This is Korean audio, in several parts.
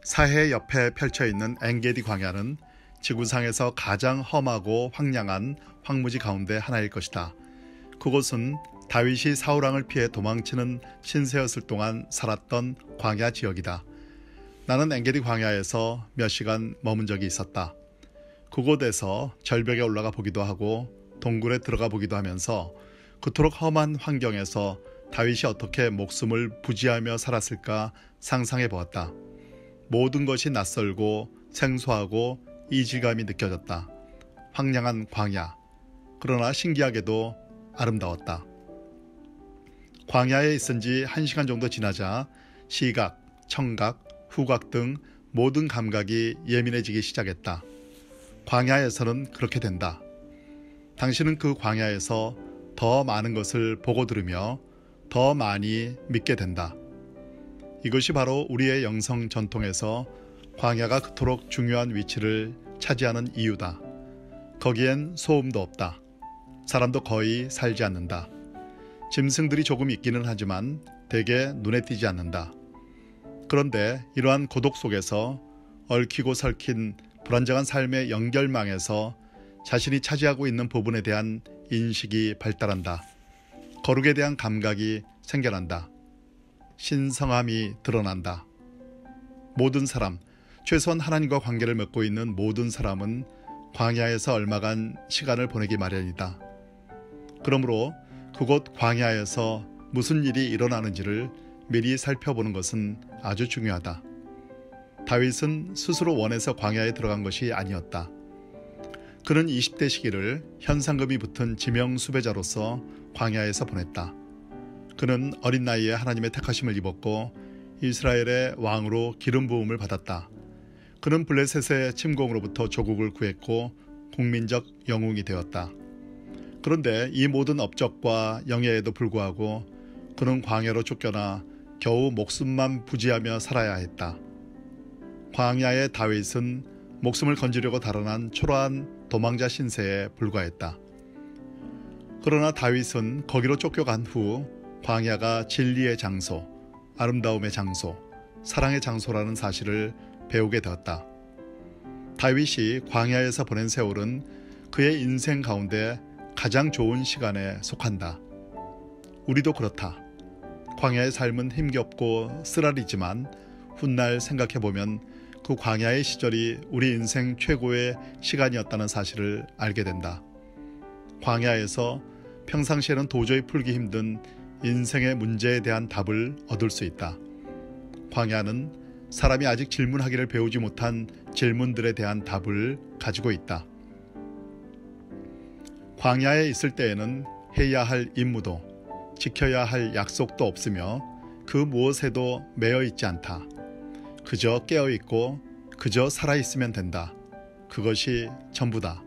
사해 옆에 펼쳐있는 엔게디 광야는 지구상에서 가장 험하고 황량한 황무지 가운데 하나일 것이다. 그곳은 다윗이 사울왕을 피해 도망치는 신세였을 동안 살았던 광야 지역이다. 나는 엔게디 광야에서 몇 시간 머문 적이 있었다. 그곳에서 절벽에 올라가 보기도 하고 동굴에 들어가 보기도 하면서 그토록 험한 환경에서 다윗이 어떻게 목숨을 부지하며 살았을까 상상해 보았다. 모든 것이 낯설고 생소하고 이질감이 느껴졌다. 황량한 광야, 그러나 신기하게도 아름다웠다. 광야에 있은 지 1시간 정도 지나자 시각, 청각, 후각 등 모든 감각이 예민해지기 시작했다. 광야에서는 그렇게 된다. 당신은 그 광야에서 더 많은 것을 보고 들으며 더 많이 믿게 된다. 이것이 바로 우리의 영성 전통에서 광야가 그토록 중요한 위치를 차지하는 이유다. 거기엔 소음도 없다. 사람도 거의 살지 않는다. 짐승들이 조금 있기는 하지만 대개 눈에 띄지 않는다. 그런데 이러한 고독 속에서 얽히고 설킨 불안정한 삶의 연결망에서 자신이 차지하고 있는 부분에 대한 인식이 발달한다. 거룩에 대한 감각이 생겨난다. 신성함이 드러난다. 모든 사람, 최소한 하나님과 관계를 맺고 있는 모든 사람은 광야에서 얼마간 시간을 보내기 마련이다. 그러므로 그곳 광야에서 무슨 일이 일어나는지를 미리 살펴보는 것은 아주 중요하다. 다윗은 스스로 원해서 광야에 들어간 것이 아니었다. 그는 20대 시기를 현상금이 붙은 지명 수배자로서 광야에서 보냈다. 그는 어린 나이에 하나님의 택하심을 입었고 이스라엘의 왕으로 기름 부음을 받았다. 그는 블레셋의 침공으로부터 조국을 구했고 국민적 영웅이 되었다. 그런데 이 모든 업적과 영예에도 불구하고 그는 광야로 쫓겨나 겨우 목숨만 부지하며 살아야 했다. 광야의 다윗은 목숨을 건지려고 달아난 초라한 도망자 신세에 불과했다. 그러나 다윗은 거기로 쫓겨간 후 광야가 진리의 장소, 아름다움의 장소, 사랑의 장소라는 사실을 배우게 되었다. 다윗이 광야에서 보낸 세월은 그의 인생 가운데 가장 좋은 시간에 속한다. 우리도 그렇다. 광야의 삶은 힘겹고 쓰라리지만 훗날 생각해보면 그 광야의 시절이 우리 인생 최고의 시간이었다는 사실을 알게 된다. 광야에서 평상시에는 도저히 풀기 힘든 인생의 문제에 대한 답을 얻을 수 있다. 광야는 사람이 아직 질문하기를 배우지 못한 질문들에 대한 답을 가지고 있다. 광야에 있을 때에는 해야 할 임무도 지켜야 할 약속도 없으며 그 무엇에도 매여 있지 않다. 그저 깨어 있고 그저 살아 있으면 된다. 그것이 전부다.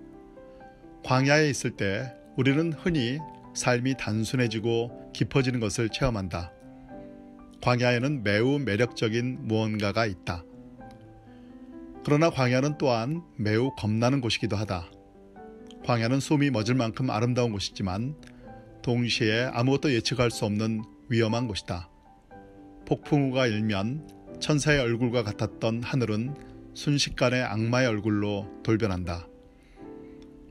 광야에 있을 때 우리는 흔히 삶이 단순해지고 깊어지는 것을 체험한다. 광야에는 매우 매력적인 무언가가 있다. 그러나 광야는 또한 매우 겁나는 곳이기도 하다. 광야는 숨이 멎을 만큼 아름다운 곳이지만 동시에 아무것도 예측할 수 없는 위험한 곳이다. 폭풍우가 일면 천사의 얼굴과 같았던 하늘은 순식간에 악마의 얼굴로 돌변한다.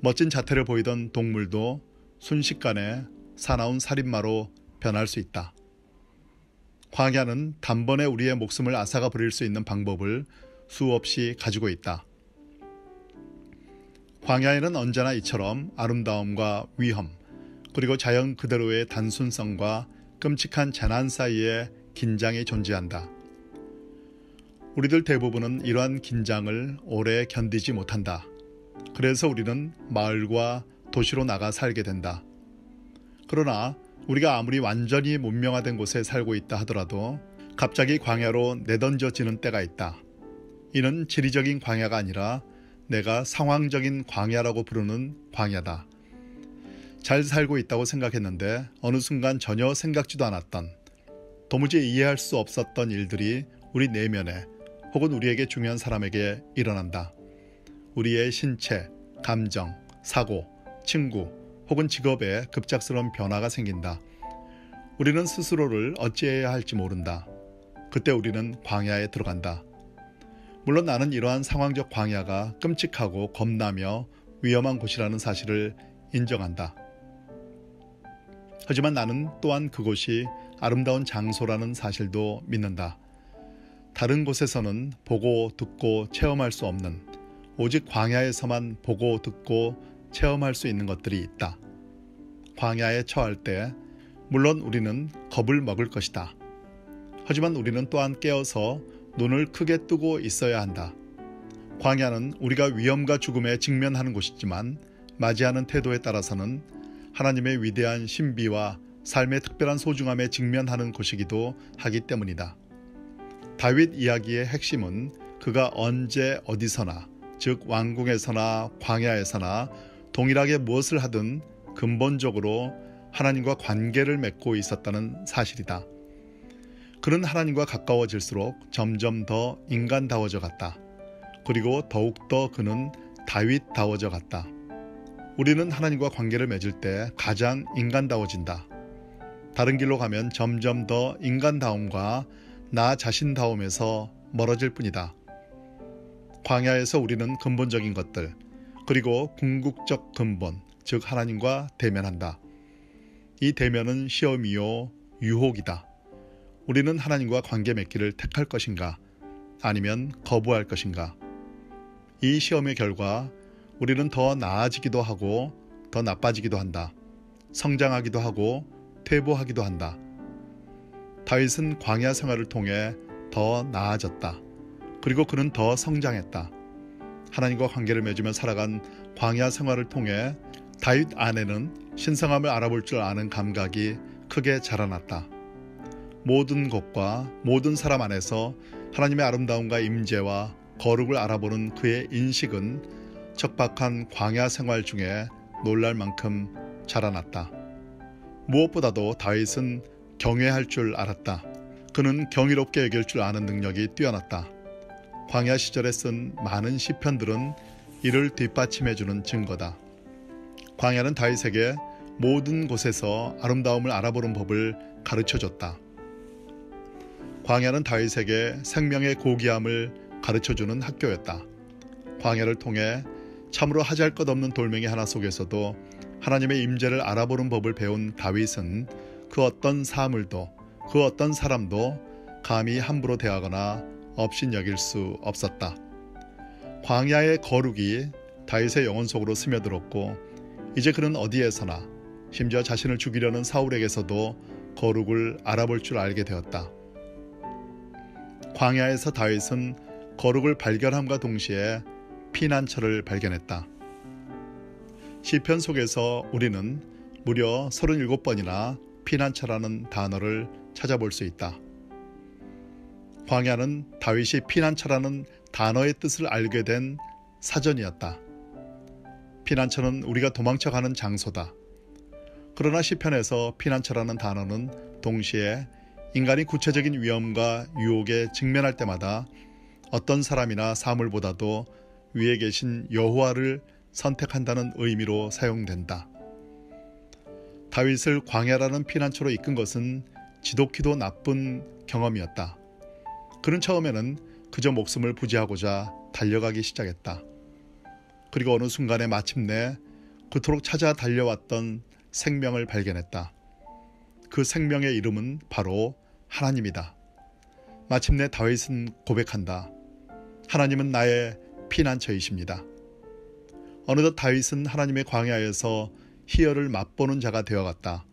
멋진 자태를 보이던 동물도 순식간에 사나운 살인마로 변할 수 있다. 광야는 단번에 우리의 목숨을 앗아가 버릴 수 있는 방법을 수없이 가지고 있다. 광야에는 언제나 이처럼 아름다움과 위험, 그리고 자연 그대로의 단순성과 끔찍한 재난 사이에 긴장이 존재한다. 우리들 대부분은 이러한 긴장을 오래 견디지 못한다. 그래서 우리는 마을과 도시로 나가 살게 된다. 그러나 우리가 아무리 완전히 문명화된 곳에 살고 있다 하더라도 갑자기 광야로 내던져지는 때가 있다. 이는 지리적인 광야가 아니라 내가 상황적인 광야라고 부르는 광야다. 잘 살고 있다고 생각했는데 어느 순간 전혀 생각지도 않았던, 도무지 이해할 수 없었던 일들이 우리 내면에 혹은 우리에게 중요한 사람에게 일어난다. 우리의 신체, 감정, 사고, 친구 혹은 직업에 급작스러운 변화가 생긴다. 우리는 스스로를 어찌해야 할지 모른다. 그때 우리는 광야에 들어간다. 물론 나는 이러한 상황적 광야가 끔찍하고 겁나며 위험한 곳이라는 사실을 인정한다. 하지만 나는 또한 그곳이 아름다운 장소라는 사실도 믿는다. 다른 곳에서는 보고 듣고 체험할 수 없는, 오직 광야에서만 보고 듣고 체험할 수 있는 것들이 있다. 광야에 처할 때 물론 우리는 겁을 먹을 것이다. 하지만 우리는 또한 깨어서 눈을 크게 뜨고 있어야 한다. 광야는 우리가 위험과 죽음에 직면하는 곳이지만 맞이하는 태도에 따라서는 하나님의 위대한 신비와 삶의 특별한 소중함에 직면하는 곳이기도 하기 때문이다. 다윗 이야기의 핵심은 그가 언제 어디서나, 즉 왕궁에서나 광야에서나 동일하게 무엇을 하든 근본적으로 하나님과 관계를 맺고 있었다는 사실이다. 그는 하나님과 가까워질수록 점점 더 인간다워져 갔다. 그리고 더욱더 그는 다윗다워져 갔다. 우리는 하나님과 관계를 맺을 때 가장 인간다워진다. 다른 길로 가면 점점 더 인간다움과 나 자신다움에서 멀어질 뿐이다. 광야에서 우리는 근본적인 것들, 그리고 궁극적 근본, 즉 하나님과 대면한다. 이 대면은 시험이요 유혹이다. 우리는 하나님과 관계 맺기를 택할 것인가, 아니면 거부할 것인가. 이 시험의 결과 우리는 더 나아지기도 하고 더 나빠지기도 한다. 성장하기도 하고 퇴보하기도 한다. 다윗은 광야 생활을 통해 더 나아졌다. 그리고 그는 더 성장했다. 하나님과 관계를 맺으며 살아간 광야 생활을 통해 다윗 안에는 신성함을 알아볼 줄 아는 감각이 크게 자라났다. 모든 곳과 모든 사람 안에서 하나님의 아름다움과 임재와 거룩을 알아보는 그의 인식은 척박한 광야 생활 중에 놀랄 만큼 자라났다. 무엇보다도 다윗은 경외할 줄 알았다. 그는 경이롭게 여길 줄 아는 능력이 뛰어났다. 광야 시절에 쓴 많은 시편들은 이를 뒷받침해주는 증거다. 광야는 다윗에게 모든 곳에서 아름다움을 알아보는 법을 가르쳐줬다. 광야는 다윗에게 생명의 고귀함을 가르쳐주는 학교였다. 광야를 통해 참으로 하잘 것 없는 돌멩이 하나 속에서도 하나님의 임재를 알아보는 법을 배운 다윗은 그 어떤 사물도, 그 어떤 사람도 감히 함부로 대하거나 업신여길 수 없었다. 광야의 거룩이 다윗의 영혼 속으로 스며들었고 이제 그는 어디에서나, 심지어 자신을 죽이려는 사울에게서도 거룩을 알아볼 줄 알게 되었다. 광야에서 다윗은 거룩을 발견함과 동시에 피난처를 발견했다. 시편 속에서 우리는 무려 37번이나 피난처라는 단어를 찾아볼 수 있다. 광야는 다윗이 피난처라는 단어의 뜻을 알게 된 사전이었다. 피난처는 우리가 도망쳐가는 장소다. 그러나 시편에서 피난처라는 단어는 동시에 인간이 구체적인 위험과 유혹에 직면할 때마다 어떤 사람이나 사물보다도 위에 계신 여호와를 선택한다는 의미로 사용된다. 다윗을 광야라는 피난처로 이끈 것은 지독히도 나쁜 경험이었다. 그는 처음에는 그저 목숨을 부지하고자 달려가기 시작했다. 그리고 어느 순간에 마침내 그토록 찾아 달려왔던 생명을 발견했다. 그 생명의 이름은 바로 하나님이다. 마침내 다윗은 고백한다. 하나님은 나의 피난처이십니다. 어느덧 다윗은 하나님의 광야에서 희열을 맛보는 자가 되어갔다.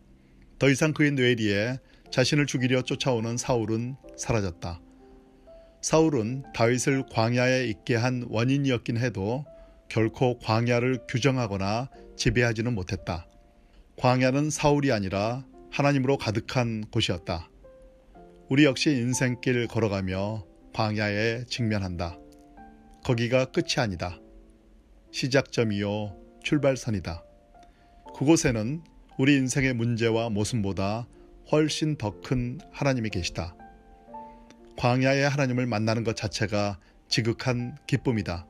더 이상 그의 뇌리에 자신을 죽이려 쫓아오는 사울은 사라졌다. 사울은 다윗을 광야에 있게 한 원인이었긴 해도 결코 광야를 규정하거나 지배하지는 못했다. 광야는 사울이 아니라 하나님으로 가득한 곳이었다. 우리 역시 인생길 걸어가며 광야에 직면한다. 거기가 끝이 아니다. 시작점이요 출발선이다. 그곳에는 우리 인생의 문제와 모순보다 훨씬 더 큰 하나님이 계시다. 광야의 하나님을 만나는 것 자체가 지극한 기쁨이다.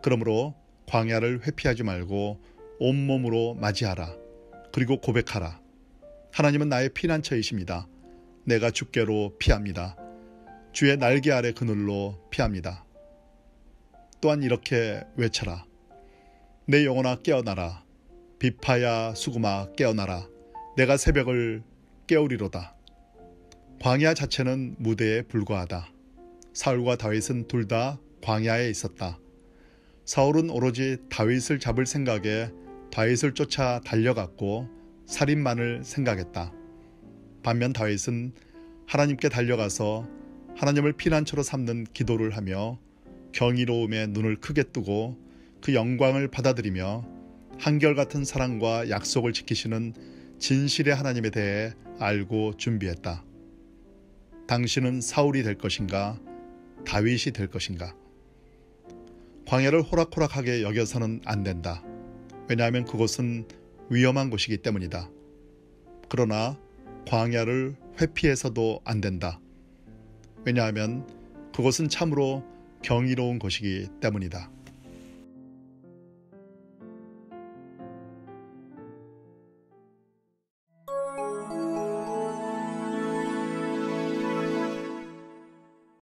그러므로 광야를 회피하지 말고 온몸으로 맞이하라. 그리고 고백하라. 하나님은 나의 피난처이십니다. 내가 주께로 피합니다. 주의 날개 아래 그늘로 피합니다. 또한 이렇게 외쳐라. 내 영혼아 깨어나라. 비파야 수구마 깨어나라. 내가 새벽을 깨우리로다. 광야 자체는 무대에 불과하다. 사울과 다윗은 둘 다 광야에 있었다. 사울은 오로지 다윗을 잡을 생각에 다윗을 쫓아 달려갔고 살인만을 생각했다. 반면 다윗은 하나님께 달려가서 하나님을 피난처로 삼는 기도를 하며 경이로움에 눈을 크게 뜨고 그 영광을 받아들이며 한결같은 사랑과 약속을 지키시는 진실의 하나님에 대해 알고 준비했다. 당신은 사울이 될 것인가? 다윗이 될 것인가? 광야를 호락호락하게 여겨서는 안 된다. 왜냐하면 그곳은 위험한 곳이기 때문이다. 그러나 광야를 회피해서도 안 된다. 왜냐하면 그곳은 참으로 경이로운 곳이기 때문이다.